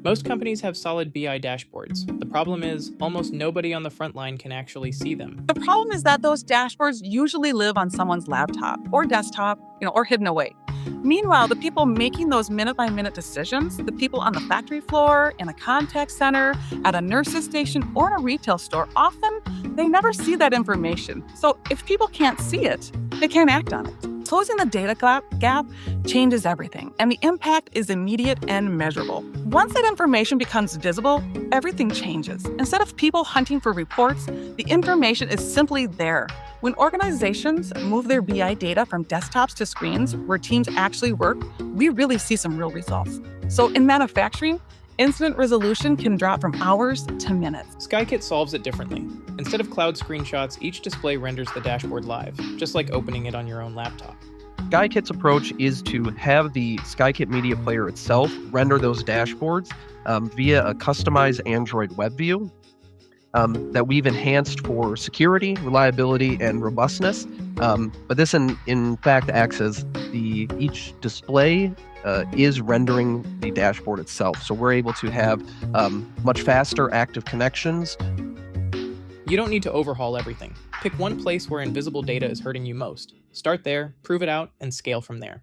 Most companies have solid BI dashboards. The problem is, almost nobody on the front line can actually see them. The problem is that those dashboards usually live on someone's laptop or desktop, or hidden away. Meanwhile, the people making those minute-by-minute decisions, the people on the factory floor, in a contact center, at a nurse's station, or in a retail store, often they never see that information. So if people can't see it, they can't act on it. Closing the data gap changes everything, and the impact is immediate and measurable. Once that information becomes visible, everything changes. Instead of people hunting for reports, the information is simply there. When organizations move their BI data from desktops to screens where teams actually work, we really see some real results. So in manufacturing, incident resolution can drop from hours to minutes. Skykit solves it differently. Instead of cloud screenshots, each display renders the dashboard live, just like opening it on your own laptop. Skykit's approach is to have the Skykit media player itself render those dashboards via a customized Android web view that we've enhanced for security, reliability, and robustness. But this, in fact, acts as each display is rendering the dashboard itself. So we're able to have much faster active connections. You don't need to overhaul everything. Pick one place where invisible data is hurting you most. Start there, prove it out, and scale from there.